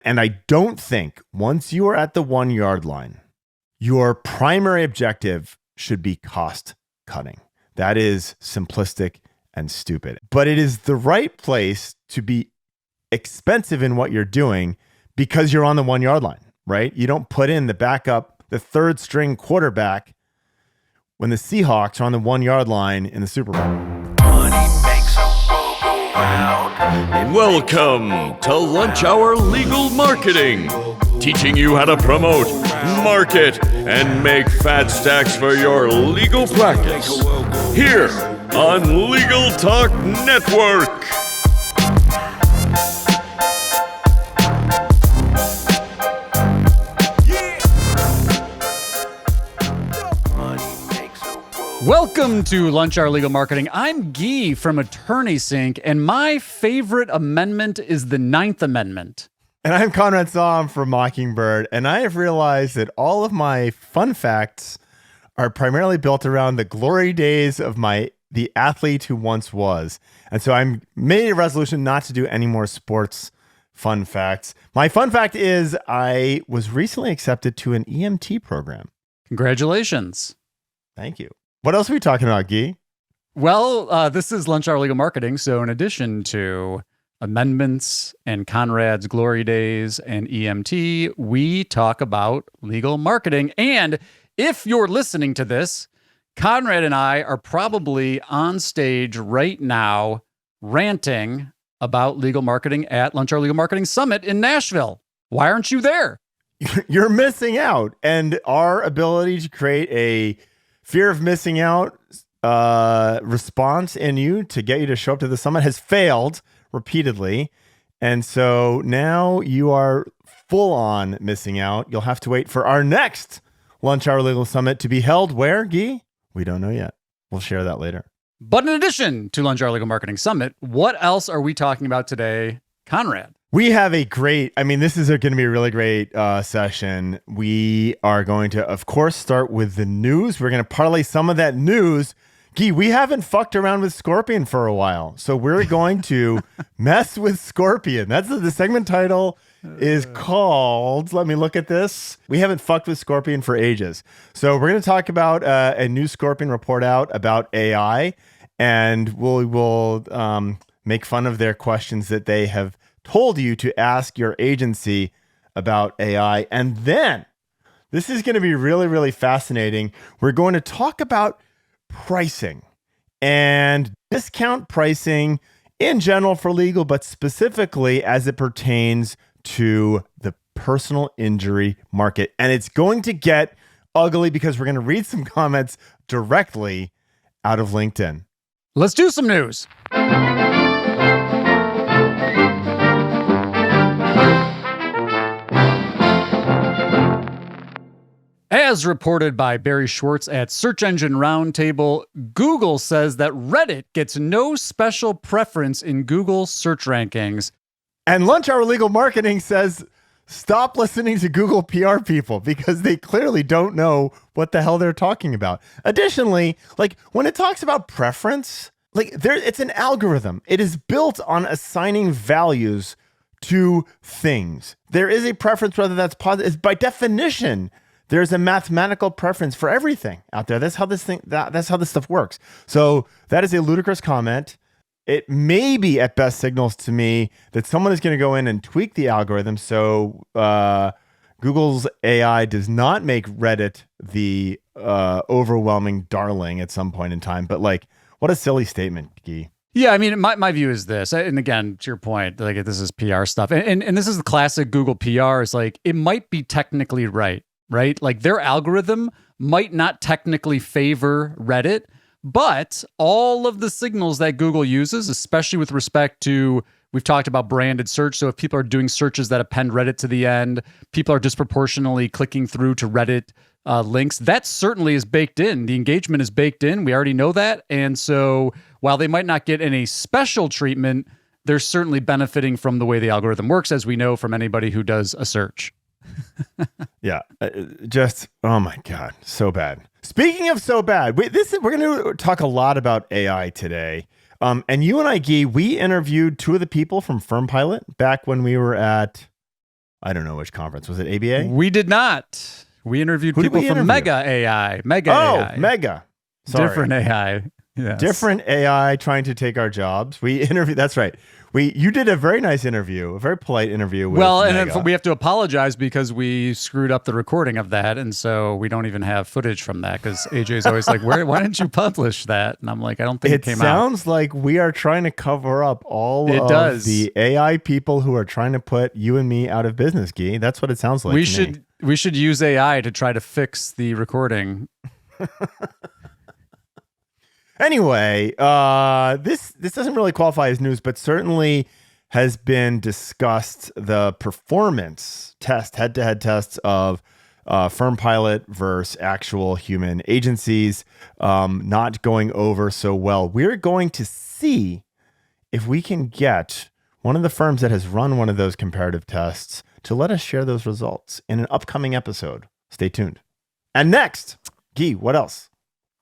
And I don't think once you are at the 1 yard line, your primary objective should be cost cutting. That is simplistic and stupid. But it is the right place to be expensive in what you're doing because you're on the 1 yard line, right? You don't put in the backup, the third string quarterback when the Seahawks are on the 1 yard line in the Super Bowl. Welcome to Lunch Hour Legal Marketing, teaching you how to promote, market, and make fat stacks for your legal practice. Here on Legal Talk Network. Welcome to Lunch Hour Legal Marketing. I'm Guy from Attorney Sync, and my favorite amendment is the 9th Amendment. And I'm Conrad Somm from Mockingbird, and I have realized that all of my fun facts are primarily built around the glory days of the athlete who once was. And so I made a resolution not to do any more sports fun facts. My fun fact is I was recently accepted to an EMT program. Congratulations. Thank you. What else are we talking about, Guy? Well, this is Lunch Hour Legal Marketing, so in addition to amendments and Conrad's glory days and EMT, we talk about legal marketing. And if you're listening to this, Conrad and I are probably on stage right now ranting about legal marketing at Lunch Hour Legal Marketing Summit in Nashville. Why aren't you there? You're missing out. And our ability to create a fear of missing out response in you to get you to show up to the summit has failed repeatedly. And so now you are full on missing out. You'll have to wait for our next Lunch Hour Legal Summit to be held where, Guy? We don't know yet. We'll share that later. But in addition to Lunch Hour Legal Marketing Summit, what else are we talking about today, Conrad? We have this is going to be a really great session. We are going to, of course, start with the news. We're going to parlay some of that news. Guy, we haven't fucked around with Scorpion for a while. So we're going to mess with Scorpion. That's the segment title is called, let me look at this. We haven't fucked with Scorpion for ages. So we're going to talk about a new Scorpion report out about AI, and we will make fun of their questions that they have told you to ask your agency about AI. And then this is going to be really, really fascinating. We're going to talk about pricing and discount pricing in general for legal, but specifically as it pertains to the personal injury market. And it's going to get ugly because we're going to read some comments directly out of LinkedIn. Let's do some news. As reported by Barry Schwartz at Search Engine Roundtable, Google says that Reddit gets no special preference in Google search rankings. And Lunch Hour Legal Marketing says, stop listening to Google PR people because they clearly don't know what the hell they're talking about. Additionally, when it talks about preference, it's an algorithm. It is built on assigning values to things. There is a preference, whether that's positive. By definition, there's a mathematical preference for everything out there. That's how this stuff works. So that is a ludicrous comment. It may be at best signals to me that someone is going to go in and tweak the algorithm so Google's AI does not make Reddit the overwhelming darling at some point in time. But what a silly statement, Guy. Yeah, I mean, my view is this, and again, to your point, this is PR stuff, and this is the classic Google PR. Is it might be technically right? Their algorithm might not technically favor Reddit, but all of the signals that Google uses, especially with respect to, we've talked about branded search. So if people are doing searches that append Reddit to the end, people are disproportionately clicking through to Reddit links. That certainly is baked in. The engagement is baked in. We already know that. And so while they might not get any special treatment, they're certainly benefiting from the way the algorithm works, as we know from anybody who does a search. Yeah, oh my God, so bad. Speaking of so bad, we're going to talk a lot about AI today. And you and I, Guy, we interviewed two of the people from FirmPilot back when we were at I don't know which conference. Was it ABA? We did not. We interviewed Who did people we from interview? Mega AI. Mega AI. Mega. Sorry. Different AI. Yes. Different AI trying to take our jobs. We interviewed. That's right. You did a very nice interview, a very polite interview with Mega. And we have to apologize because we screwed up the recording of that, and so we don't even have footage from that because AJ's always like, "Why didn't you publish that?" And I'm like, "I don't think it came out." It sounds like we are trying to cover up all of the AI people who are trying to put you and me out of business, Guy. That's what it sounds like. We should use AI to try to fix the recording. Anyway, this doesn't really qualify as news, but certainly has been discussed. The performance test, head-to-head tests of FirmPilot versus actual human agencies, not going over so well. We're going to see if we can get one of the firms that has run one of those comparative tests to let us share those results in an upcoming episode. Stay tuned. And next, Guy, what else?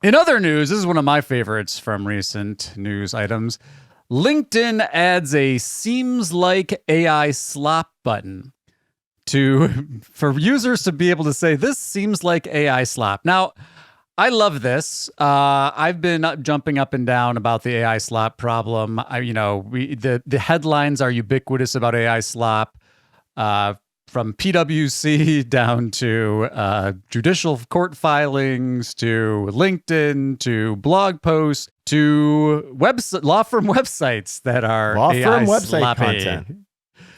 In other news, this is one of my favorites from recent news items. LinkedIn adds a seems like AI slop button for users to be able to say, this seems like AI slop. Now, I love this. I've been jumping up and down about the AI slop problem. The headlines are ubiquitous about AI slop. From PwC down to judicial court filings to LinkedIn to blog posts to law firm websites that are AI website sloppy. content.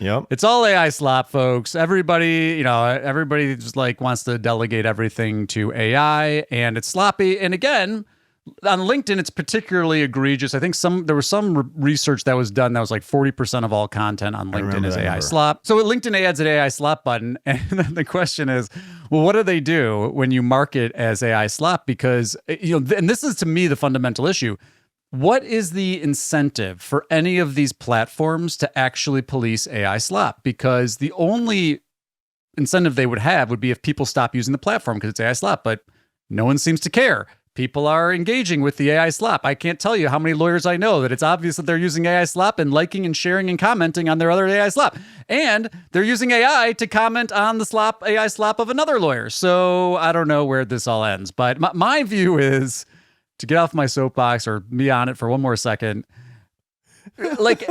Yep. It's all AI slop, folks. Everybody just like wants to delegate everything to AI, and it's sloppy. And again, on LinkedIn, it's particularly egregious. I think there was some research that was done that was like 40% of all content on LinkedIn is AI slop. So LinkedIn adds an AI slop button. And then the question is, well, what do they do when you mark it as AI slop? Because, and this is to me the fundamental issue. What is the incentive for any of these platforms to actually police AI slop? Because the only incentive they would have would be if people stop using the platform because it's AI slop, but no one seems to care. People are engaging with the AI slop. I can't tell you how many lawyers I know that it's obvious that they're using AI slop and liking and sharing and commenting on their other AI slop. And they're using AI to comment on the AI slop of another lawyer. So I don't know where this all ends. But my view is, to get off my soapbox or me on it for one more second, like,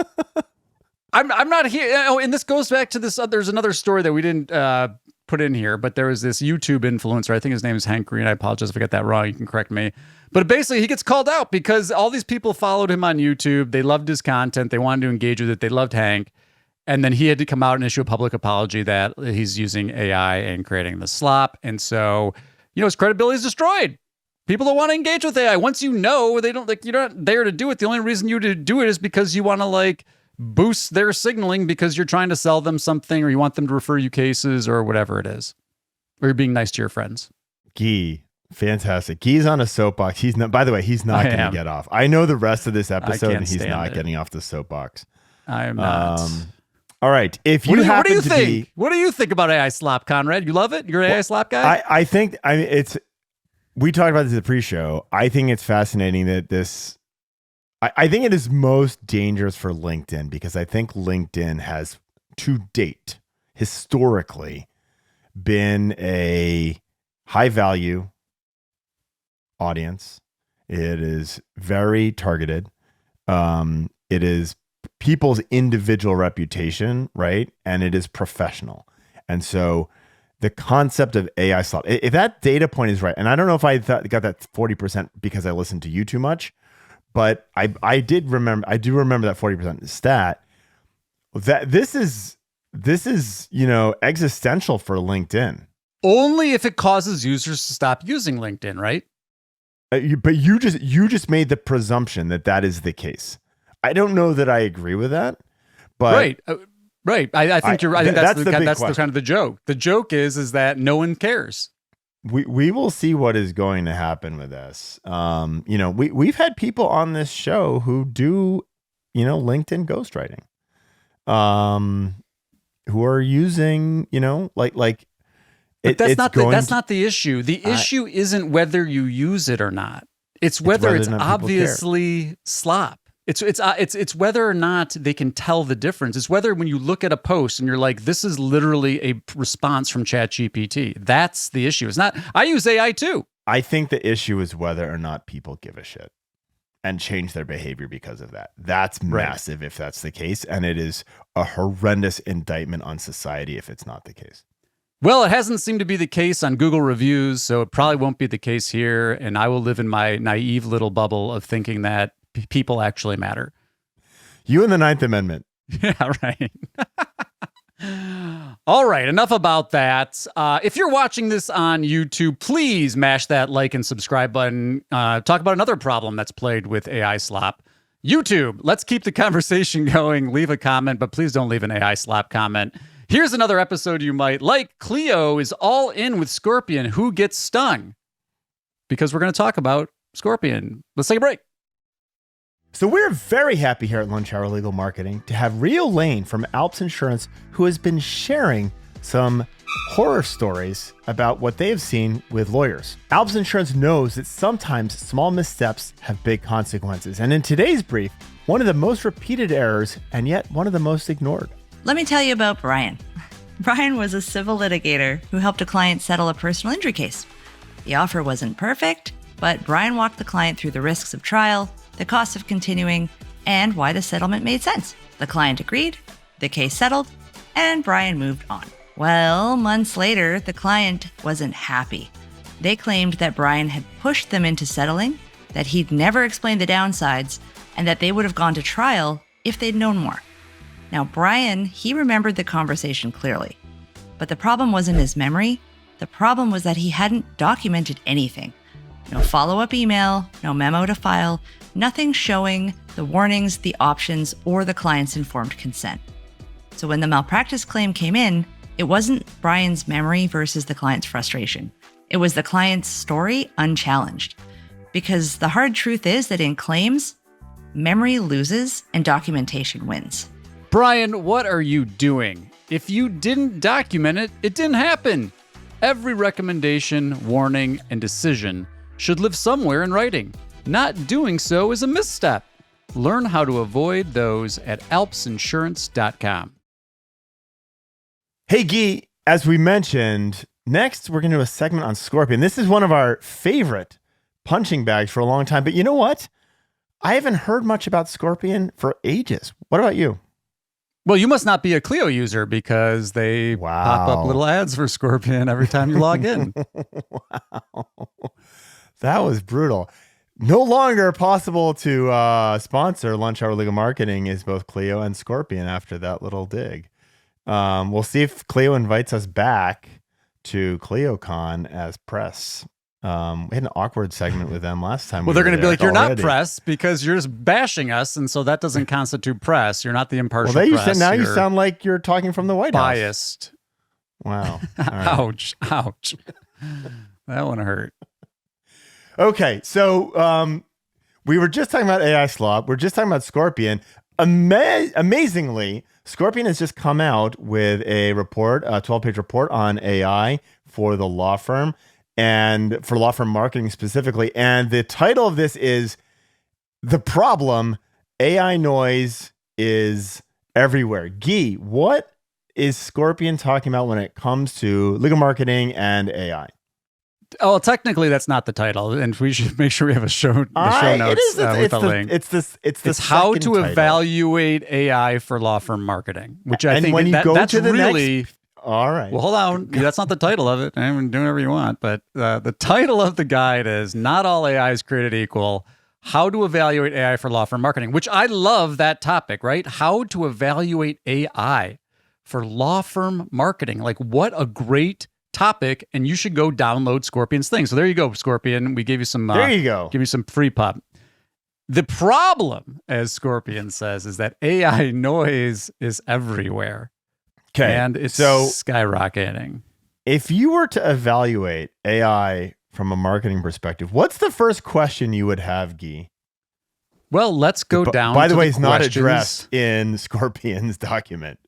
I'm not here. And this goes back to this. There's another story that we didn't put in here, but there was this YouTube influencer. I think his name is Hank Green. I apologize if I get that wrong. You can correct me. But basically, he gets called out because all these people followed him on YouTube. They loved his content. They wanted to engage with it. They loved Hank. And then he had to come out and issue a public apology that he's using AI and creating the slop. And so, his credibility is destroyed. People don't want to engage with AI. Once you know, you're not there to do it. The only reason you do it is because you want to boost their signaling because you're trying to sell them something or you want them to refer you cases or whatever it is. Or you're being nice to your friends. Guy, fantastic. Guy's on a soapbox. He's not, by the way, he's not going to get off. I know the rest of this episode and he's not getting off the soapbox. I am not. All right. What do you think? What do you think about AI slop, Conrad? You love it? You're an AI slop guy? We talked about this at the pre-show. I think it's fascinating that I think it is most dangerous for LinkedIn because I think LinkedIn has, to date, historically, been a high-value audience. It is very targeted. It is people's individual reputation, right? And it is professional. And so the concept of AI slop, if that data point is right, and I don't know if I got that 40% because I listened to you too much, but I do remember that 40% stat. That this is existential for LinkedIn. Only if it causes users to stop using LinkedIn, right? But you just made the presumption that is the case. I don't know that I agree with that, but right. I think you're. I think that's the kind of the joke. The joke is that no one cares. We will see what is going to happen with this. We've had people on this show who do, LinkedIn ghostwriting, who are using, But that's not the issue. The issue isn't whether you use it or not. It's whether it's obviously slop. It's whether or not they can tell the difference. It's whether when you look at a post and you're like, this is literally a response from ChatGPT. That's the issue. It's not. I use AI too. I think the issue is whether or not people give a shit and change their behavior because of that. That's massive if that's the case, and it is a horrendous indictment on society if it's not the case. Well, it hasn't seemed to be the case on Google reviews, so it probably won't be the case here. And I will live in my naive little bubble of thinking that people actually matter. You and the Ninth Amendment. Yeah, right. All right, enough about that. If you're watching this on YouTube, please mash that like and subscribe button. Talk about another problem that's plagued with AI slop. YouTube, let's keep the conversation going. Leave a comment, but please don't leave an AI slop comment. Here's another episode you might like. Cleo is all in with Scorpion. Who gets stung? Because we're going to talk about Scorpion. Let's take a break. So we're very happy here at Lunch Hour Legal Marketing to have Rio Lane from Alps Insurance, who has been sharing some horror stories about what they have seen with lawyers. Alps Insurance knows that sometimes small missteps have big consequences. And in today's brief, one of the most repeated errors, and yet one of the most ignored. Let me tell you about Brian. Brian was a civil litigator who helped a client settle a personal injury case. The offer wasn't perfect, but Brian walked the client through the risks of trial, the costs of continuing, and why the settlement made sense. The client agreed, the case settled, and Brian moved on. Well, months later, the client wasn't happy. They claimed that Brian had pushed them into settling, that he'd never explained the downsides, and that they would have gone to trial if they'd known more. Now, Brian, he remembered the conversation clearly. But the problem wasn't his memory. The problem was that he hadn't documented anything. No follow-up email, no memo to file, nothing showing the warnings, the options, or the client's informed consent. So when the malpractice claim came in, it wasn't Brian's memory versus the client's frustration. It was the client's story unchallenged. Because the hard truth is that in claims, memory loses and documentation wins. Brian, what are you doing? If you didn't document it, it didn't happen. Every recommendation, warning, and decision should live somewhere in writing. Not doing so is a misstep. Learn how to avoid those at alpsinsurance.com. Hey, Guy, as we mentioned, next we're going to do a segment on Scorpion. This is one of our favorite punching bags for a long time. But you know what? I haven't heard much about Scorpion for ages. What about you? Well, you must not be a Clio user because they pop up little ads for Scorpion every time you log in. Wow. That was brutal. No longer possible to sponsor Lunch Hour Legal Marketing is both Clio and Scorpion after that little dig. We'll see if Clio invites us back to ClioCon as press. We had an awkward segment with them last time. Well, they're going to be like, you're not press because you're just bashing us. And so that doesn't constitute press. You're not the impartial press. Now you sound like you're talking from the White House. Biased. Wow. Ouch. Ouch. That one hurt. Okay. So we were just talking about AI Slop. We're just talking about Scorpion. Amazingly, Scorpion has just come out with a report, a 12-page report on AI for the law firm. And for law firm marketing specifically. And the title of this is The Problem, AI Noise is Everywhere. Guy, what is Scorpion talking about when it comes to legal marketing and AI? Oh, well, technically that's not the title. And we should make sure we have the show notes with the link. It's how to title. Evaluate AI for law firm marketing, which I think that's to the really... next... All right. Well, hold on. That's not the title of it. I'm doing whatever you want. But the title of the guide is Not All AI is Created Equal. How to Evaluate AI for Law Firm Marketing, which I love that topic, right? How to evaluate AI for law firm marketing. Like, what a great topic. And you should go download Scorpion's thing. So there you go, Scorpion. We gave you some. There you go. Give you some free pop. The problem, as Scorpion says, is that AI noise is everywhere. Okay, and it's skyrocketing. If you were to evaluate AI from a marketing perspective, what's the first question you would have, Guy? Well, let's go down. By the way, it's not addressed in Scorpion's document.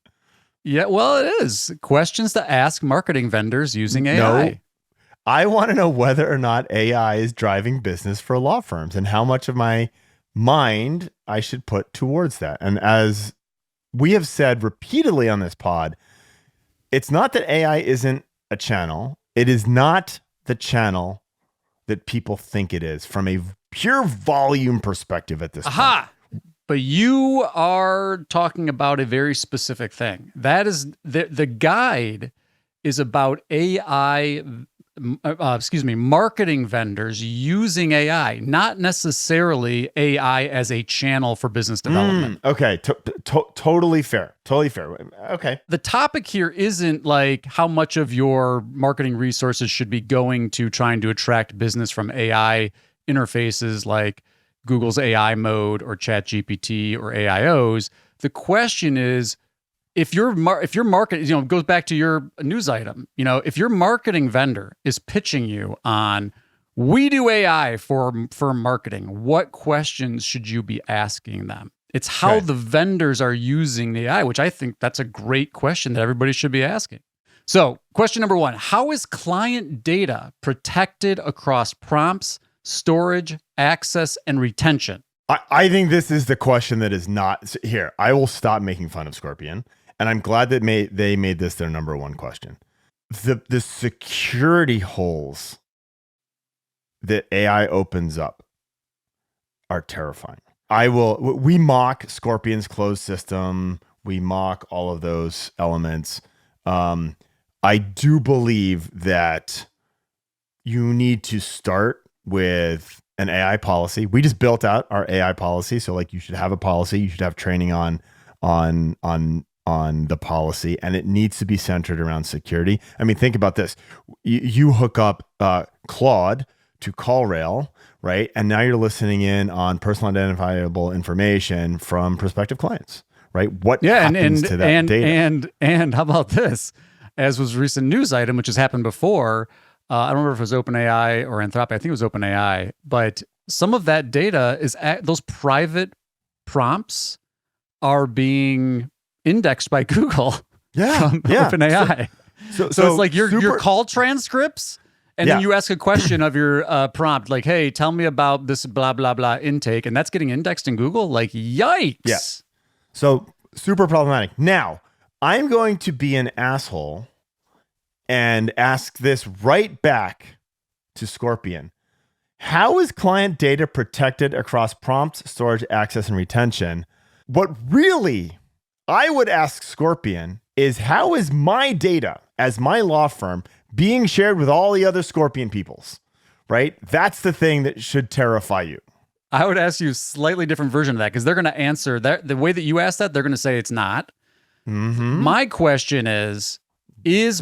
Yeah, well, it is. Questions to ask marketing vendors using AI. No, I want to know whether or not AI is driving business for law firms and how much of my mind I should put towards that. And as we have said repeatedly on this pod, it's not that AI isn't a channel. It is not the channel that people think it is from a pure volume perspective at this point. But you are talking about a very specific thing. That is the guide is about AI, marketing vendors using AI, not necessarily AI as a channel for business development. Okay, totally fair. Totally fair. Okay. The topic here isn't like how much of your marketing resources should be going to trying to attract business from AI interfaces like Google's AI mode or ChatGPT or AIOs. The question is, if your market, it goes back to your news item, if your marketing vendor is pitching you on, we do AI for marketing, what questions should you be asking them? It's how the vendors are using the AI, which I think that's a great question that everybody should be asking. So question number 1, how is client data protected across prompts, storage, access, and retention? I think this is the question that is not here. I will stop making fun of Scorpion, and I'm glad that they made this their number 1 question. The security holes that AI opens up are terrifying. We mock Scorpion's closed system. We mock all of those elements. I do believe that you need to start with an AI policy. We just built out our AI policy. So like you should have a policy, you should have training on the policy, and it needs to be centered around security. I mean, think about this. You hook up Claude to CallRail, right? And now you're listening in on personal identifiable information from prospective clients, right? What happens to that data? And how about this? As was a recent news item, which has happened before, I don't remember if it was OpenAI or Anthropic. I think it was OpenAI. But some of that data is those private prompts are being indexed by Google from OpenAI. So it's like your call transcripts, and then you ask a question of your prompt, like, hey, tell me about this blah, blah, blah intake. And that's getting indexed in Google. Like, yikes. Yeah. So super problematic. Now, I'm going to be an asshole and ask this right back to Scorpion. How is client data protected across prompts, storage, access, and retention? What really I would ask Scorpion is, how is my data as my law firm being shared with all the other Scorpion peoples, right? That's the thing that should terrify you. I would ask you a slightly different version of that, because they're going to answer that the way that you asked that. They're going to say it's not. Mm-hmm. My question is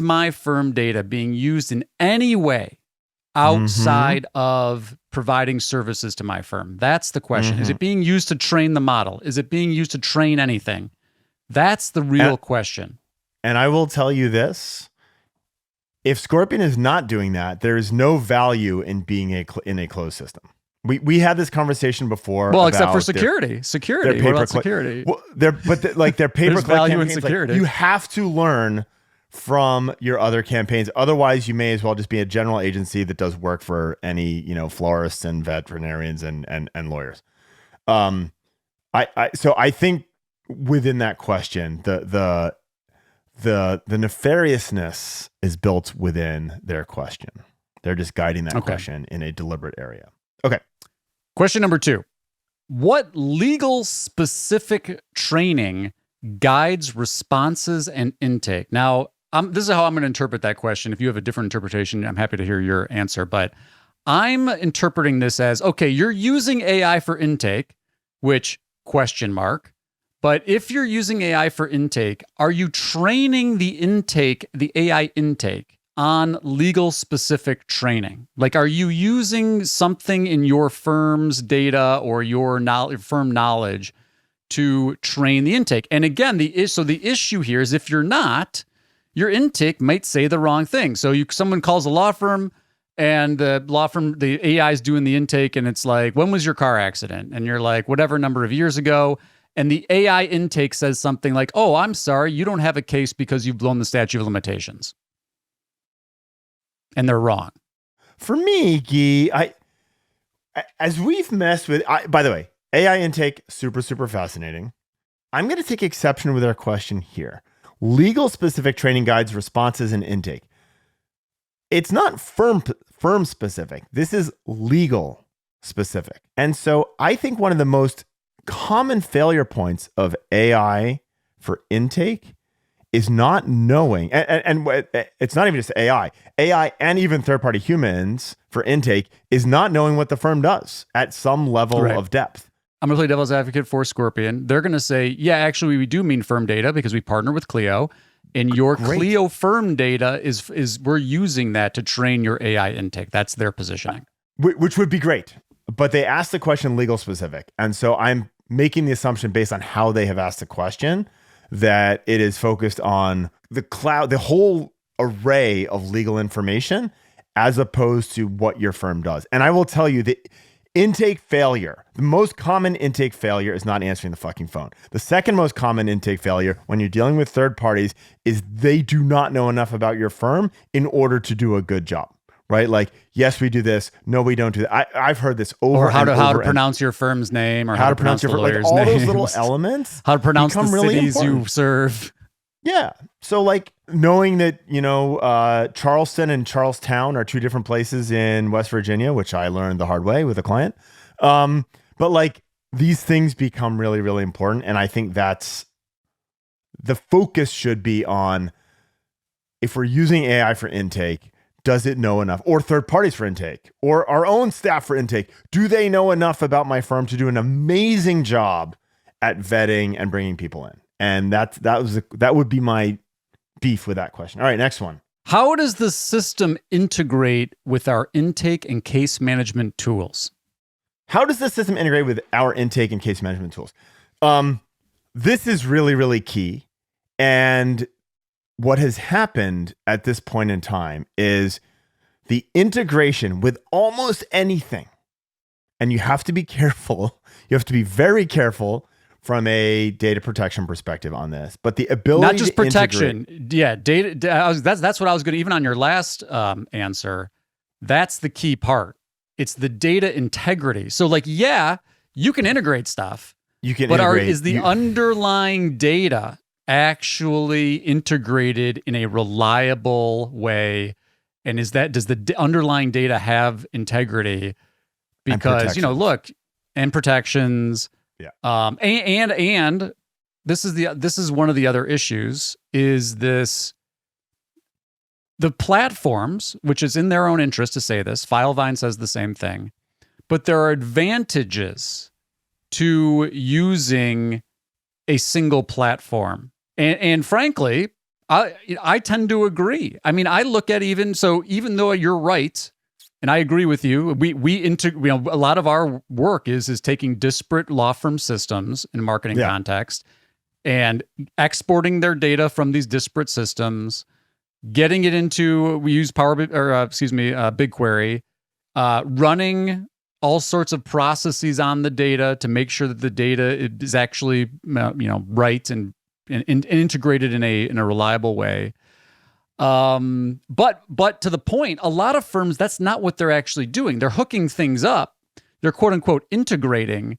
my firm data being used in any way outside of providing services to my firm? That's the question. Is it being used to train the model? Is it being used to train anything? That's the real question. And I will tell you this. If Scorpion is not doing that, there is no value in being in a closed system. We had this conversation before. Well, except for security. What about security? Well, their pay-per-click value in campaigns, security. you have to learn from your other campaigns. Otherwise, you may as well just be a general agency that does work for any, florists and veterinarians and lawyers. So I think within that question, the nefariousness is built within their question. They're just guiding that question in a deliberate area. Okay. Question number 2. What legal specific training guides responses and intake? Now, this is how I'm going to interpret that question. If you have a different interpretation, I'm happy to hear your answer. But I'm interpreting this as, okay, you're using AI for intake, which question mark. But if you're using AI for intake, are you training the AI intake on legal specific training? Like, are you using something in your firm's data or your firm knowledge to train the intake? And again, the issue here is, if you're not, your intake might say the wrong thing. So someone calls a law firm, and the AI is doing the intake, and it's like, when was your car accident? And you're like, whatever number of years ago. And the AI intake says something like, oh, I'm sorry, you don't have a case because you've blown the statute of limitations. And they're wrong. For me, Guy, as we've messed with, by the way, AI intake, super, super fascinating. I'm going to take exception with our question here. Legal specific training guides, responses, and intake. It's not firm specific. This is legal specific. And so I think one of the most common failure points of AI for intake is not knowing, and it's not even just AI and even third-party humans for intake is not knowing what the firm does at some level of depth. I'm going to play devil's advocate for Scorpion. They're going to say, yeah, actually, we do mean firm data because we partner with Clio. And your Clio firm data is we're using that to train your AI intake. That's their positioning. Which would be great. But they asked the question legal specific. And so I'm making the assumption based on how they have asked the question that it is focused on the cloud, the whole array of legal information, as opposed to what your firm does. And I will tell you that intake failure, the most common intake failure is not answering the fucking phone. The second most common intake failure when you're dealing with third parties is they do not know enough about your firm in order to do a good job, right? Like, yes, we do this. No, we don't do that. I've heard this over or how and to over how to pronounce your firm's name, or how to pronounce your firm, like all those little elements. How to pronounce the really cities important. you serve. Yeah. So like knowing that, Charleston and Charlestown are two different places in West Virginia, which I learned the hard way with a client. But like these things become really, really important. And I think that's the focus should be on, if we're using AI for intake, does it know enough, or third parties for intake, or our own staff for intake? Do they know enough about my firm to do an amazing job at vetting and bringing people in? And that would be my beef with that question. All right, next one. How does the system integrate with our intake and case management tools? How does the system integrate with our intake and case management tools? This is really, really key. And what has happened at this point in time is the integration with almost anything. And you have to be careful. You have to be very careful from a data protection perspective on this, but the ability not just to protection, integrate, data. That's what I was going to. Even on your last answer, that's the key part. It's the data integrity. So, like, yeah, you can integrate stuff. You can, but integrate, is the underlying data actually integrated in a reliable way? And does the underlying data have integrity? Because look, and protections. Yeah. And this is one of the other issues is this. The platforms, which is in their own interest to say this, Filevine says the same thing, but there are advantages to using a single platform. And frankly, I tend to agree. I mean, I look at even though you're right, and I agree with you, a lot of our work is taking disparate law firm systems in marketing context and exporting their data from these disparate systems, getting it into, we use BigQuery, running all sorts of processes on the data to make sure that the data is actually right and integrated in a reliable way. But to the point, a lot of firms, that's not what they're actually doing. They're hooking things up. They're quote unquote integrating,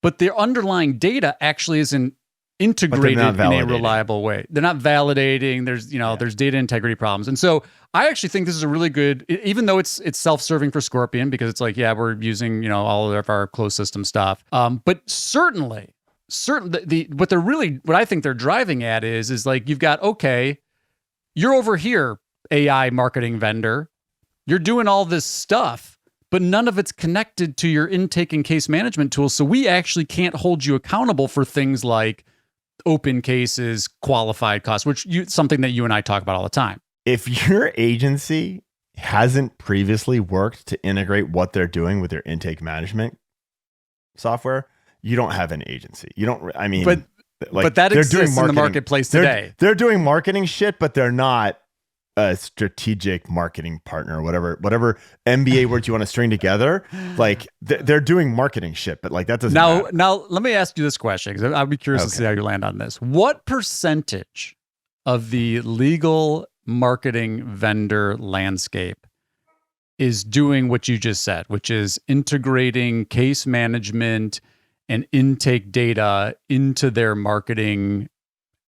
but their underlying data actually isn't integrated in a reliable way. They're not validating. There's data integrity problems. And so I actually think this is a really good, even though it's self-serving for Scorpion, because it's like, yeah, we're using, all of our closed system stuff. But certainly what I think they're driving at is like, you've got, okay, you're over here, AI marketing vendor. You're doing all this stuff, but none of it's connected to your intake and case management tools. So we actually can't hold you accountable for things like open cases, qualified costs, something that you and I talk about all the time. If your agency hasn't previously worked to integrate what they're doing with their intake management software, you don't have an agency. You don't, I mean, but that exists in the marketplace today. They're doing marketing shit, but they're not a strategic marketing partner, whatever MBA words you want to string together. Like they're doing marketing shit, but like that doesn't matter. Now let me ask you this question, because I'd be curious to see how you land on this. What percentage of the legal marketing vendor landscape is doing what you just said, which is integrating case management and intake data into their marketing,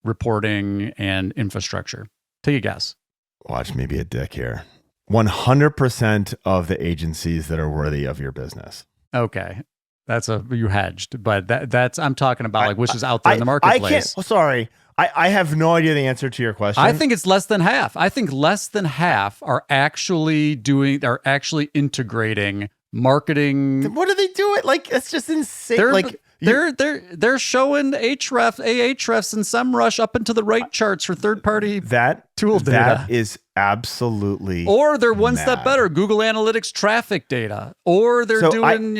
reporting, and infrastructure? Take a guess. Watch me be a dick here. 100% of the agencies that are worthy of your business. Okay. You hedged, but that's I'm talking about like which is out there in the marketplace. I can't. Oh, sorry. I have no idea the answer to your question. I think it's less than half. I think less than half are actually integrating marketing. What do they do it? Like, it's just insane. They're showing Ahrefs and SEMrush up into the right charts for third-party tool data. That is absolutely. Or they're one step better, Google Analytics traffic data. Or they're doing,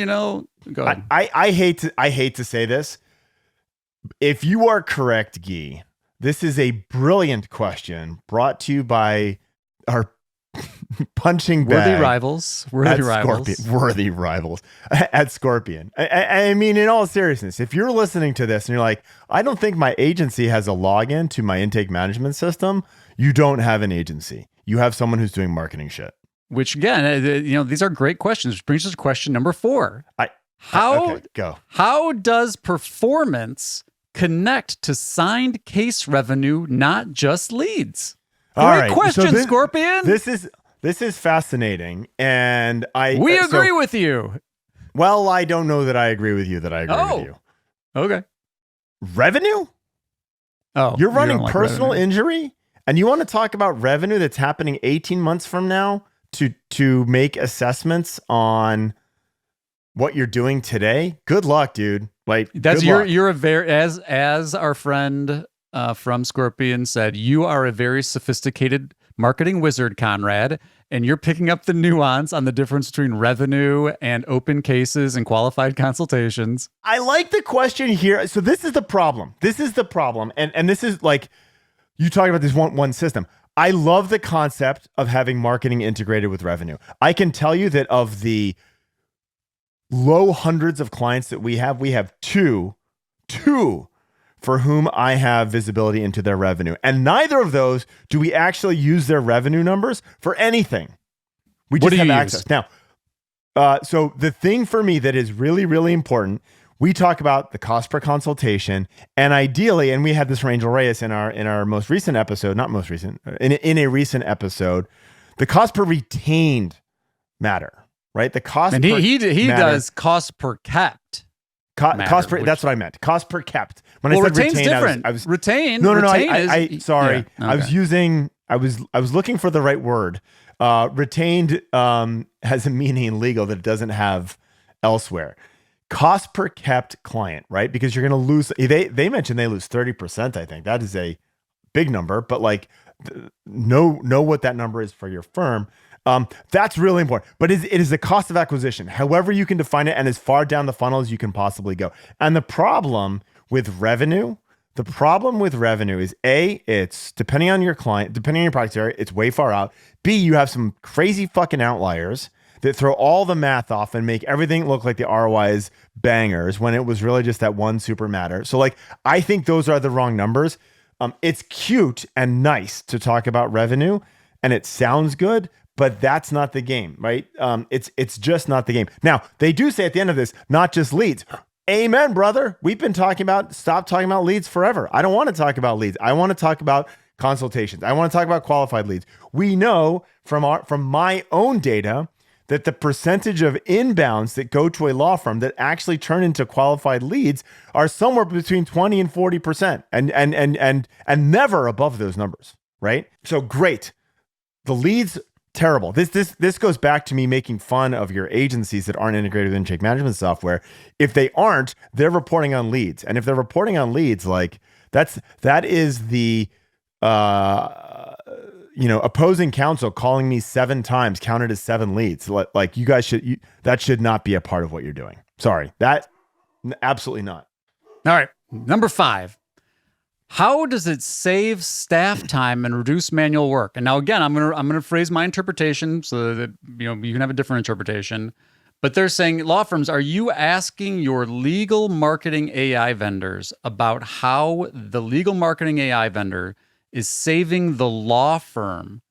go ahead. I hate to say this. If you are correct, Guy, this is a brilliant question brought to you by our punching bag. Worthy rivals at Scorpion. I mean, in all seriousness, if you're listening to this and you're like, I don't think my agency has a login to my intake management system, you don't have an agency. You have someone who's doing marketing shit. Which again, these are great questions. Which brings us to question number 4. Go. How does performance connect to signed case revenue, not just leads? Great question, Scorpion. This is fascinating, and we agree with you. Well, I don't know that I agree with you. That I agree with you. Okay. Revenue? Oh, you're running personal injury, and you want to talk about revenue that's happening 18 months from now to make assessments on what you're doing today? Good luck, dude. Like, you're a very as our friend from Scorpion said, you are a very sophisticated marketing wizard, Conrad, and you're picking up the nuance on the difference between revenue and open cases and qualified consultations. I like the question here. So this is the problem. And this is like, you talk about this one system. I love the concept of having marketing integrated with revenue. I can tell you that of the low hundreds of clients that we have two for whom I have visibility into their revenue. And neither of those do we actually use their revenue numbers for anything. We just have access. Now, so the thing for me that is really, really important, we talk about the cost per consultation, and ideally, and we had this from Angel Reyes in our most recent episode, not most recent, in a recent episode, the cost per retained matter, right? The cost and he does cost per kept. Cost per, that's what I meant. Cost per kept. When I said retain's retain, different. I was retain. No. Sorry. Yeah, okay. I was looking for the right word. Retained has a meaning in legal that it doesn't have elsewhere. Cost per kept client, right? Because you're going to lose. They mentioned they lose 30%. I think that is a big number, but like know what that number is for your firm. That's really important, but it is the cost of acquisition, however you can define it, and as far down the funnel as you can possibly go. And the problem with revenue is A, it's depending on your client, depending on your product area, it's way far out. B, you have some crazy fucking outliers that throw all the math off and make everything look like the ROI is bangers when it was really just that one super matter. So like, I think those are the wrong numbers. It's cute and nice to talk about revenue, and it sounds good, but that's not the game, right? It's just not the game. Now, they do say at the end of this, not just leads. Amen, brother. We've been stop talking about leads forever. I don't want to talk about leads. I want to talk about consultations. I want to talk about qualified leads. We know from my own data that the percentage of inbounds that go to a law firm that actually turn into qualified leads are somewhere between 20 and 40%, and never above those numbers, right? So great. The leads, terrible. This goes back to me making fun of your agencies that aren't integrated with intake management software. If they aren't, they're reporting on leads. And if they're reporting on leads, like that is the opposing counsel calling me 7 times counted as 7 leads. Like you guys that should not be a part of what you're doing. Sorry. That absolutely not. All right. Number 5. How does it save staff time and reduce manual work? And now again, I'm gonna phrase my interpretation so that you can have a different interpretation. But they're saying, law firms, are you asking your legal marketing AI vendors about how the legal marketing AI vendor is saving the law firm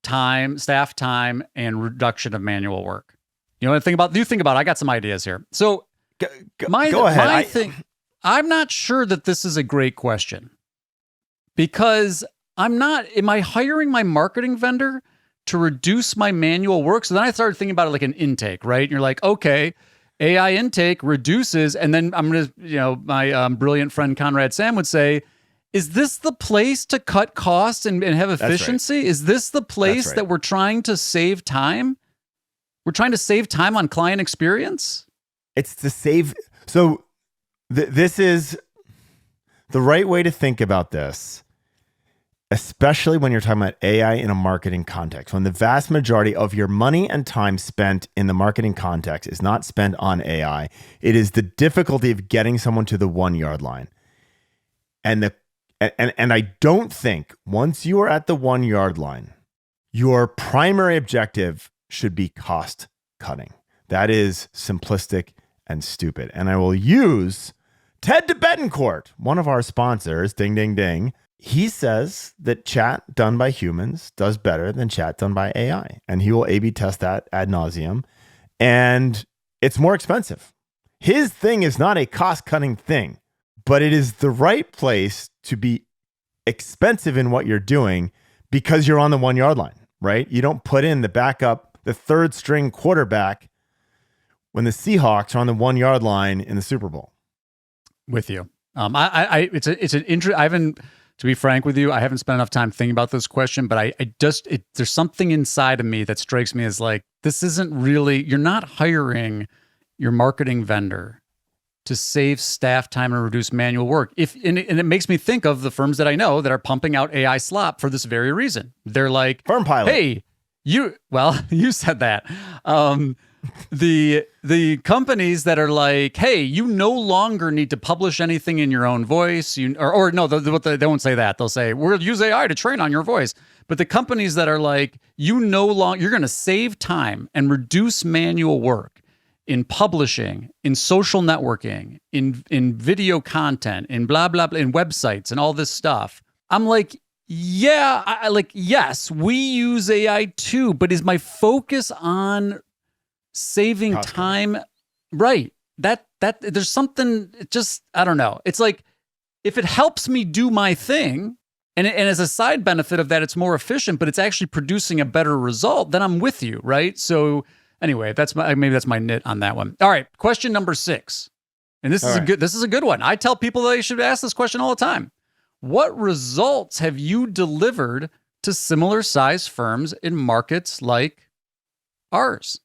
time, staff time, and reduction of manual work? You know what I think about? I got some ideas here. So Go ahead. I'm not sure that this is a great question because am I hiring my marketing vendor to reduce my manual work? So then I started thinking about it like an intake, right? And you're like, okay, AI intake reduces. And then I'm going to, my brilliant friend Conrad Sam would say, is this the place to cut costs and have efficiency? Right. Is this the place that we're trying to save time? We're trying to save time on client experience? It's to save. So this is the right way to think about this, especially when you're talking about AI in a marketing context, when the vast majority of your money and time spent in the marketing context is not spent on AI. It is the difficulty of getting someone to the 1 yard line. And I don't think once you are at the 1 yard line, your primary objective should be cost cutting. That is simplistic and stupid. And I will use Ted DeBettencourt, one of our sponsors, ding, ding, ding. He says that chat done by humans does better than chat done by AI. And he will A/B test that ad nauseum. And it's more expensive. His thing is not a cost-cutting thing, but it is the right place to be expensive in what you're doing because you're on the 1 yard line, right? You don't put in the backup, the third string quarterback when the Seahawks are on the 1 yard line in the Super Bowl. With you. It's an interest. I haven't, to be frank with you, I haven't spent enough time thinking about this question, but there's something inside of me that strikes me as like, this isn't really, you're not hiring your marketing vendor to save staff time and reduce manual work. And it makes me think of the firms that I know that are pumping out AI slop for this very reason. They're like, FirmPilot. Hey, you said that. The companies that are like, hey, you no longer need to publish anything in your own voice. They won't say that. They'll say, we'll use AI to train on your voice. But the companies that are like, you're going to save time and reduce manual work in publishing, in social networking, in video content, in blah, blah, blah, in websites and all this stuff. I'm like, yeah, yes, we use AI too, but is my focus on saving time? Right. That there's something, just, I don't know. It's like, if it helps me do my thing, and as a side benefit of that, it's more efficient, but it's actually producing a better result, then I'm with you, right? So anyway, maybe that's my nit on that one. All right, question number 6. And this is a good one. I tell people they should ask this question all the time. What results have you delivered to similar size firms in markets like ours?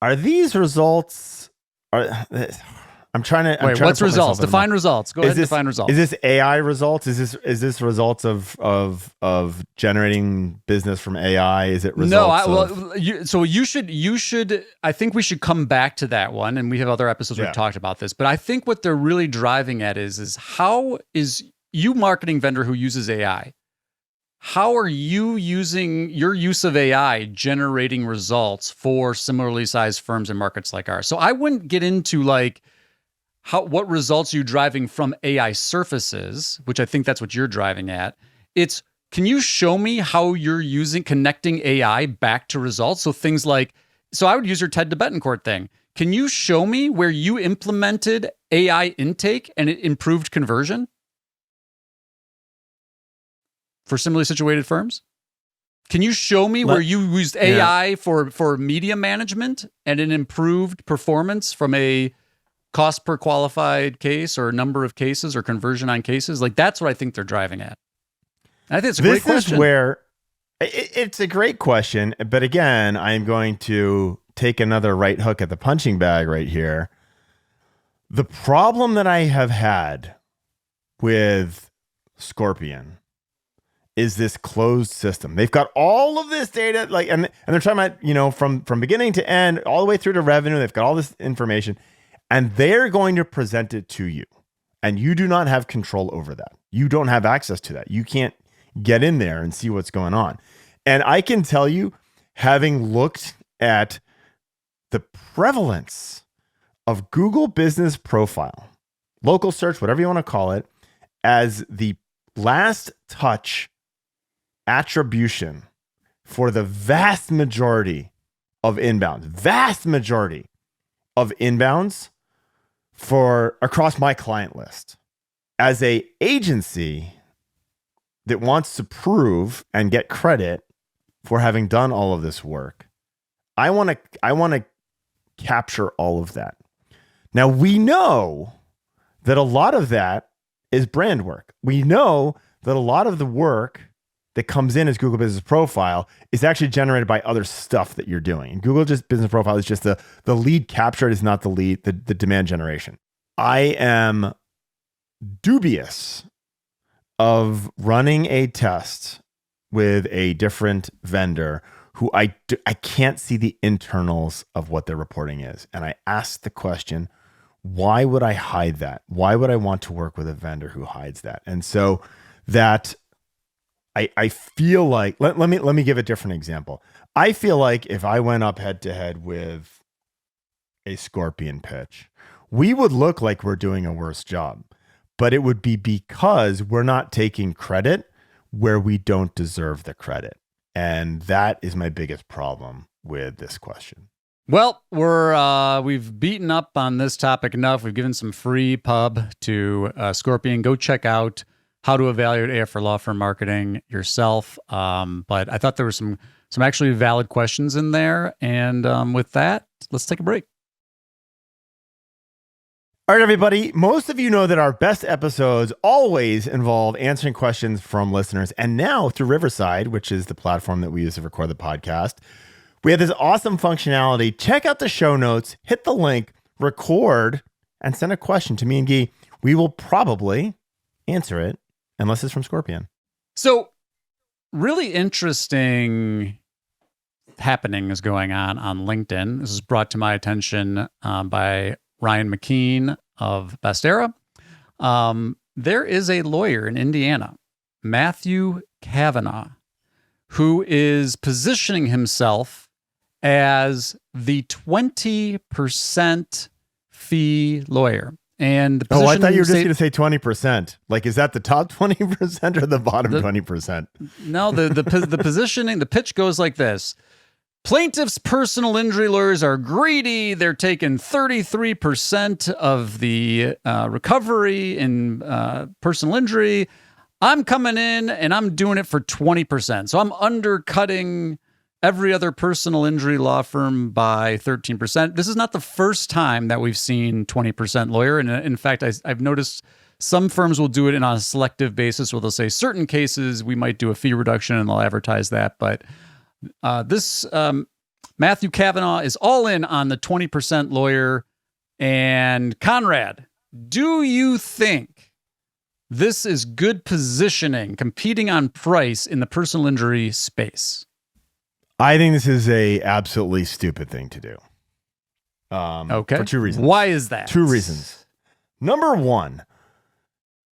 Are these results? I'm trying to. Wait, what's results? Define results. Go ahead and define results. Is this AI results? Is this results of generating business from AI? Is it results? No. You should. I think we should come back to that one, and we have other episodes where we've talked about this. But I think what they're really driving at is how is you marketing vendor who uses AI? How are you using your use of AI generating results for similarly sized firms in markets like ours? So I wouldn't get into like what results are you driving from AI surfaces, which I think that's what you're driving at. It's, can you show me how you're connecting AI back to results? So things like, I would use your Ted DeBettencourt thing. Can you show me where you implemented AI intake and it improved conversion for similarly situated firms? Can you show me where you used AI for media management and it improved performance from a cost per qualified case or number of cases or conversion on cases? Like, that's what I think they're driving at. And I think it's a great question. This is where it's a great question. But again, I'm going to take another right hook at the punching bag right here. The problem that I have had with Scorpion is this closed system. They've got all of this data, and they're talking about, from beginning to end, all the way through to revenue. They've got all this information, and they're going to present it to you, and you do not have control over that. You don't have access to that. You can't get in there and see what's going on. And I can tell you, having looked at the prevalence of Google Business Profile, local search, whatever you want to call it, as the last touch attribution for the vast majority of inbounds for across my client list. As a agency that wants to prove and get credit for having done all of this work, I want to capture all of that. Now, we know that a lot of that is brand work. We know that a lot of the work that comes in as Google Business Profile is actually generated by other stuff that you're doing. And Google Business Profile is just the lead capture. It is not the demand generation. I am dubious of running a test with a different vendor who I can't see the internals of what their reporting is. And I asked the question, why would I hide that? Why would I want to work with a vendor who hides that? And so that I feel like, let me give a different example. I feel like if I went up head to head with a Scorpion pitch, we would look like we're doing a worse job, but it would be because we're not taking credit where we don't deserve the credit. And that is my biggest problem with this question. Well, we've beaten up on this topic enough. We've given some free pub to Scorpion. Go check out how to evaluate AF for law firm marketing yourself. But I thought there were some actually valid questions in there. And with that, let's take a break. All right, everybody. Most of you know that our best episodes always involve answering questions from listeners. And now through Riverside, which is the platform that we use to record the podcast, we have this awesome functionality. Check out the show notes, hit the link, record, and send a question to me and Guy. We will probably answer it, unless it's from Scorpion. So really interesting happening is going on LinkedIn. This is brought to my attention by Ryan McKean of Best Era. There is a lawyer in Indiana, Matthew Kavanaugh, who is positioning himself as the 20% fee lawyer. And the I thought you were just going to say 20%. Like, is that the top 20% or the bottom 20%? No, the positioning, the pitch goes like this. Plaintiffs' personal injury lawyers are greedy. They're taking 33% of the recovery in personal injury. I'm coming in and I'm doing it for 20%. So I'm undercutting every other personal injury law firm by 13%. This is not the first time that we've seen 20% lawyer. And in fact, I've noticed some firms will do it on a selective basis where they'll say certain cases we might do a fee reduction and they'll advertise that. But this Matthew Kavanaugh is all in on the 20% lawyer. And Conrad, do you think this is good positioning, competing on price in the personal injury space? I think this is a absolutely stupid thing to do. Okay. For two reasons. Why is that? Two reasons. Number one,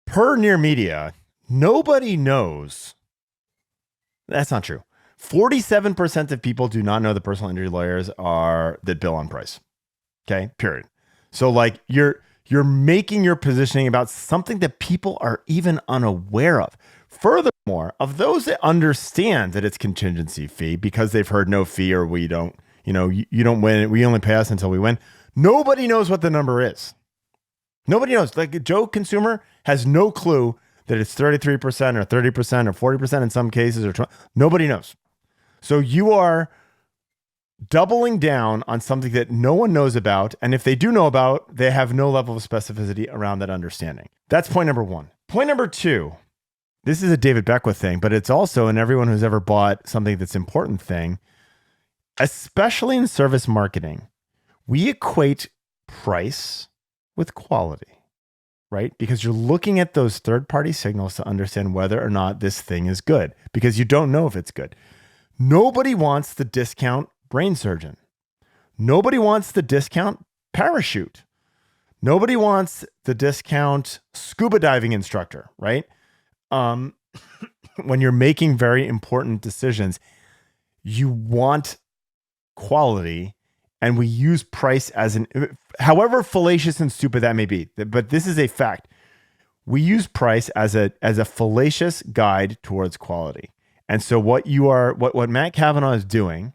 per Near Media, nobody knows. That's not true. 47% of people do not know the personal injury lawyers that bill on price. Okay, period. So like you're making your positioning about something that people are even unaware of. Furthermore, of those that understand that it's contingency fee because they've heard no fee or we don't, you don't win, we only pay us until we win. Nobody knows what the number is. Nobody knows. Like Joe consumer has no clue that it's 33% or 30% or 40% in some cases or 20. Nobody knows. So you are doubling down on something that no one knows about. And if they do know about, they have no level of specificity around that understanding. That's point number one. Point number two, this is a David Beckwith thing, but it's also an everyone who's ever bought something that's important thing, especially in service marketing. We equate price with quality, right? Because you're looking at those third-party signals to understand whether or not this thing is good, because you don't know if it's good. Nobody wants the discount brain surgeon. Nobody wants the discount parachute. Nobody wants the discount scuba diving instructor, right? When you're making very important decisions, you want quality, and we use price as however fallacious and stupid that may be, but this is a fact. We use price as a fallacious guide towards quality. And so what Matt Kavanaugh is doing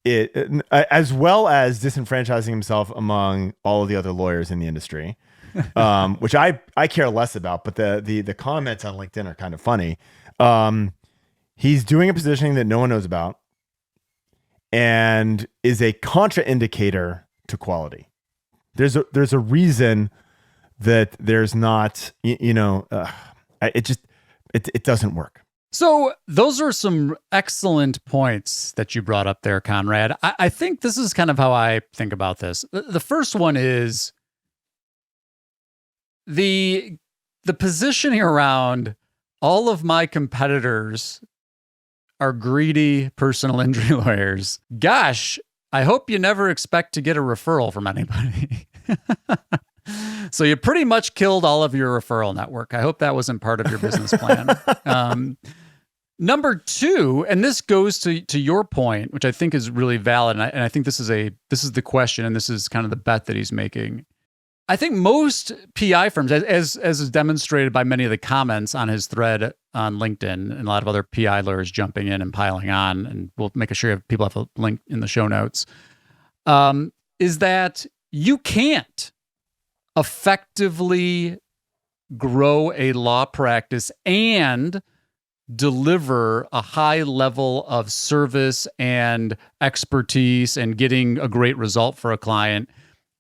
as well as disenfranchising himself among all of the other lawyers in the industry, which I care less about. But the comments on LinkedIn are kind of funny. He's doing a positioning that no one knows about, and is a contraindicator to quality. There's a reason that there's not, it doesn't work. So those are some excellent points that you brought up there, Conrad. I think this is kind of how I think about this. The first one is the positioning around all of my competitors are greedy personal injury lawyers. Gosh, I hope you never expect to get a referral from anybody. So you pretty much killed all of your referral network. I hope that wasn't part of your business plan. Number two, and this goes to your point, which I think is really valid, and I think this is the question, and this is kind of the bet that he's making. I think most PI firms, as is demonstrated by many of the comments on his thread on LinkedIn, and a lot of other PI lawyers jumping in and piling on, and we'll make sure people have a link in the show notes, is that you can't effectively grow a law practice and deliver a high level of service and expertise and getting a great result for a client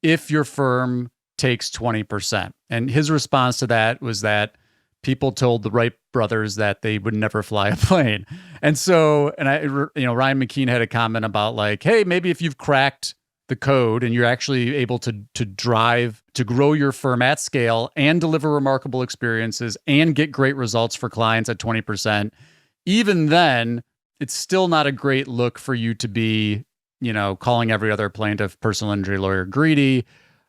if your firm takes 20%. And his response to that was that people told the Wright brothers that they would never fly a plane. And so, Ryan McKean had a comment about like, hey, maybe if you've cracked the code and you're actually able to grow your firm at scale and deliver remarkable experiences and get great results for clients at 20%, even then, it's still not a great look for you to be, calling every other plaintiff personal injury lawyer greedy.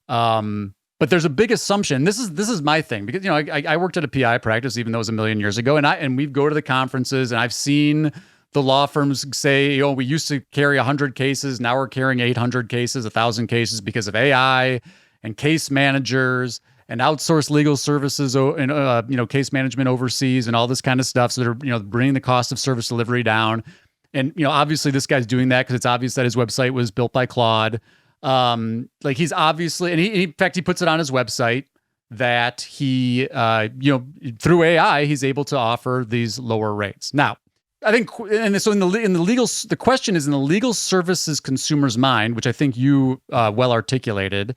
But there's a big assumption. This is my thing, because I worked at a PI practice, even though it was a million years ago, and we go to the conferences, and I've seen the law firms say, we used to carry 100 cases, now we're carrying 800 cases, 1,000 cases because of AI and case managers and outsourced legal services, and case management overseas and all this kind of stuff. So they're bringing the cost of service delivery down. And obviously this guy's doing that because it's obvious that his website was built by Claude. He's obviously, and in fact, he puts it on his website that he, through AI, he's able to offer these lower rates. Now, I think, and so in the legal, the question is in the legal services consumer's mind, which I think you well articulated,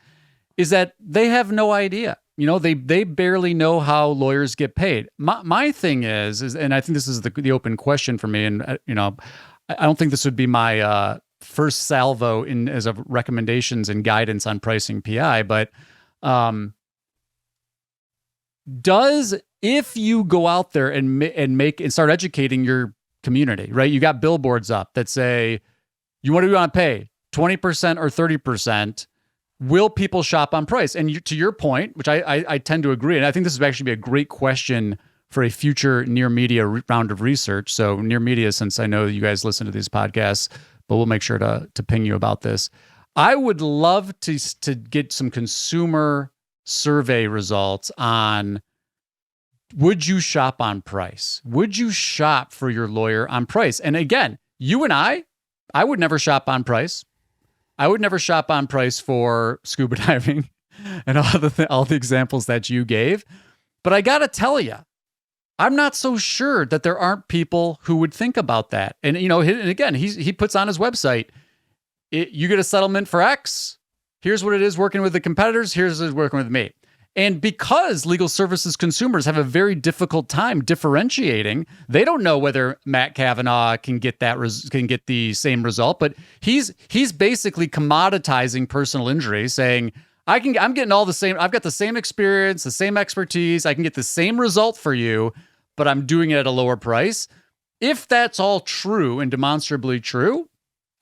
is that they have no idea. They barely know how lawyers get paid. My thing is, and I think this is the open question for me, and I don't think this would be my first salvo as of recommendations and guidance on pricing PI, but if you go out there and start educating your community, right? You got billboards up that say, what do you want to pay? 20% or 30%? Will people shop on price? And to your point, which I tend to agree, and I think this would actually be a great question for a future Near Media round of research. So Near Media, since I know you guys listen to these podcasts, but we'll make sure to ping you about this. I would love to get some consumer survey results on, would you shop on price? Would you shop for your lawyer on price? And again, you and I would never shop on price. I would never shop on price for scuba diving and all the examples that you gave. But I got to tell you, I'm not so sure that there aren't people who would think about that. And, and again, he puts on his website, you get a settlement for X. Here's what it is working with the competitors. Here's what it is working with me. And because legal services consumers have a very difficult time differentiating, they don't know whether Matt Kavanaugh can get the same result. But he's basically commoditizing personal injury, saying, I'm getting all the same. I've got the same experience, the same expertise. I can get the same result for you, but I'm doing it at a lower price. If that's all true and demonstrably true,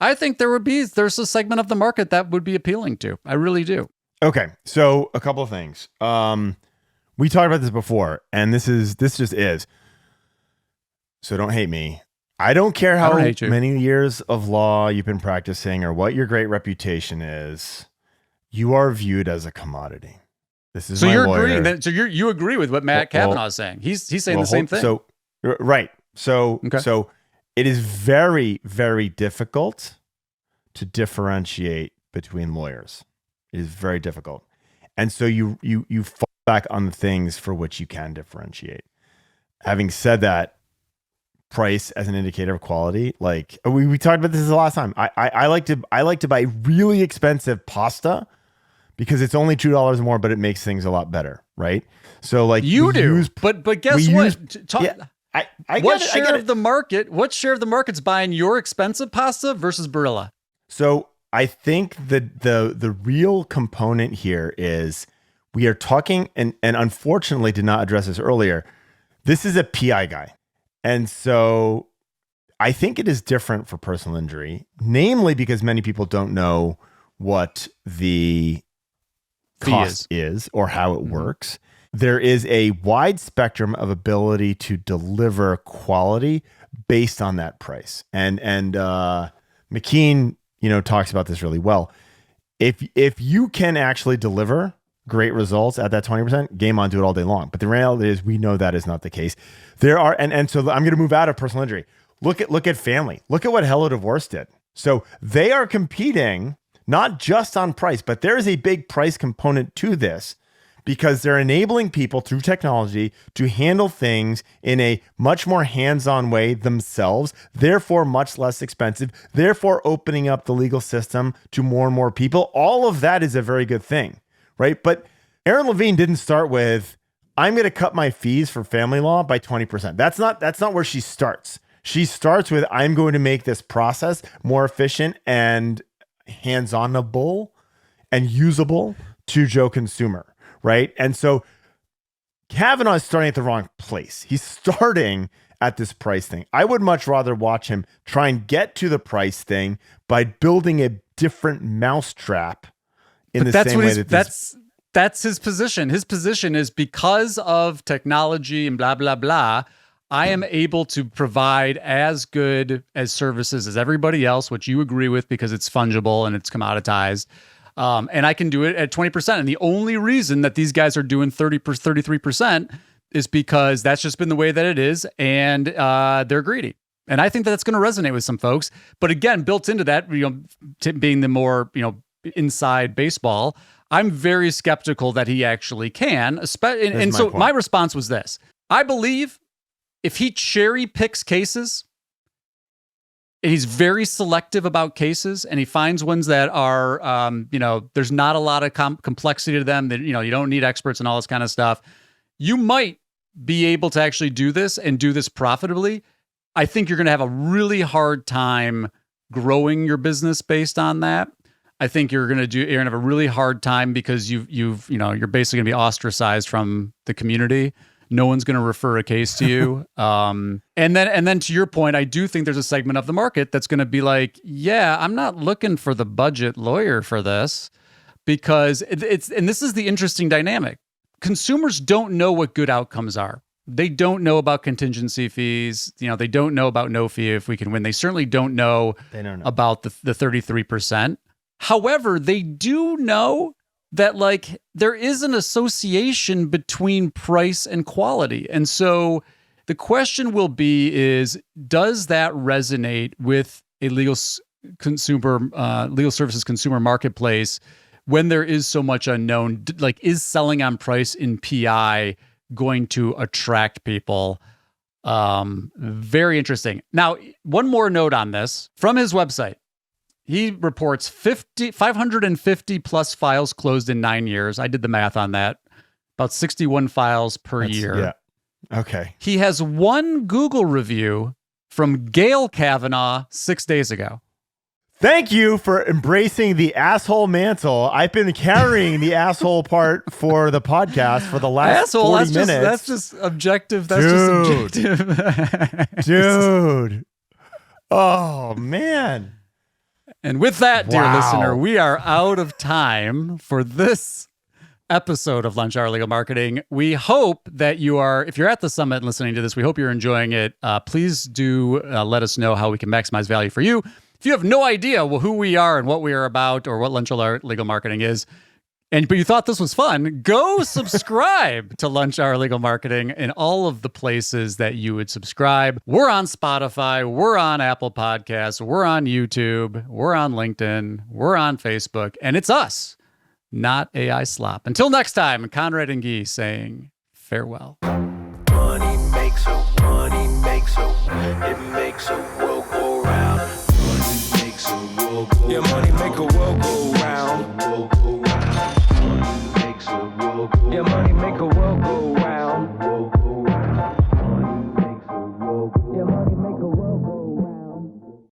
I think there's a segment of the market that would be appealing to. I really do. Okay, so a couple of things. We talked about this before, and this just is. So don't hate me. I don't care how many years of law you've been practicing or what your great reputation is. You are viewed as a commodity. This is so my you're lawyer. agreeing that, so you agree with what Matt Kavanaugh is saying. He's saying the same thing. So right. So okay. So it is very, very difficult to differentiate between lawyers. It is very difficult. And so you fall back on the things for which you can differentiate. Having said that, price as an indicator of quality, like we talked about this the last time. I like to buy really expensive pasta because it's only $2 more, but it makes things a lot better, right? So like you do, but guess what? What share of the market? What share of the market's buying your expensive pasta versus Barilla? So I think that the real component here is we are talking, and unfortunately did not address this earlier. This is a PI guy. And so I think it is different for personal injury, namely because many people don't know what the cost is or how it works. There is a wide spectrum of ability to deliver quality based on that price. And McKean, talks about this really well. If you can actually deliver great results at that 20%, game on, do it all day long. But the reality is we know that is not the case. There are, and so I'm going to move out of personal injury. Look at family. Look at what Hello Divorce did. So they are competing not just on price, but there is a big price component to this because they're enabling people through technology to handle things in a much more hands-on way themselves, therefore much less expensive, therefore opening up the legal system to more and more people. All of that is a very good thing, right? But Erin Levine didn't start with, I'm going to cut my fees for family law by 20%. That's not where she starts. She starts with, I'm going to make this process more efficient and hands-onable and usable to Joe consumer, right? And so Kavanaugh is starting at the wrong place. He's starting at this price thing. I would much rather watch him try and get to the price thing by building a different mousetrap in the same way that's his position. His position is because of technology and blah, blah, blah, I am able to provide as good as services as everybody else, which you agree with because it's fungible and it's commoditized. And I can do it at 20%. And the only reason that these guys are doing 33% is because that's just been the way that it is. And they're greedy. And I think that's going to resonate with some folks. But again, built into that, being the more, inside baseball, I'm very skeptical that he actually can. And so my response was this. I believe if he cherry picks cases and he's very selective about cases and he finds ones that are, there's not a lot of complexity to them, that, you don't need experts and all this kind of stuff, you might be able to actually do this and do this profitably. I think you're going to have a really hard time growing your business based on that. I think you're going to have a really hard time because you're basically going to be ostracized from the community. No one's going to refer a case to you. And then to your point, I do think there's a segment of the market that's going to be like, yeah, I'm not looking for the budget lawyer for this, because and this is the interesting dynamic. Consumers don't know what good outcomes are. They don't know about contingency fees. They don't know about no fee if we can win. They certainly don't know about the 33%. However, they do know that there is an association between price and quality. And so the question will be is, does that resonate with a legal services consumer marketplace when there is so much unknown? Is selling on price in PI going to attract people? Very interesting. Now, one more note on this from his website. He reports 550 plus files closed in 9 years. I did the math on that. About 61 files per year. Yeah. Okay. He has one Google review from Gail Kavanaugh 6 days ago. Thank you for embracing the asshole mantle. I've been carrying the asshole part for the podcast for the last 40 minutes. That's just objective. Just objective. Dude. Oh, man. And with that, dear listener, we are out of time for this episode of Lunch Hour Legal Marketing. We hope that if you're at the summit and listening to this, we hope you're enjoying it. Please do let us know how we can maximize value for you. If you have no idea who we are and what we are about or what Lunch Hour Legal Marketing is, But you thought this was fun, go subscribe to Lunch Hour Legal Marketing in all of the places that you would subscribe. We're on Spotify. We're on Apple Podcasts. We're on YouTube. We're on LinkedIn. We're on Facebook. And it's us, not AI Slop. Until next time, Conrad and Guy saying farewell. Money makes a world go round. Money makes a world go round. Yeah, money make a world go round. Yeah, money make a world go round.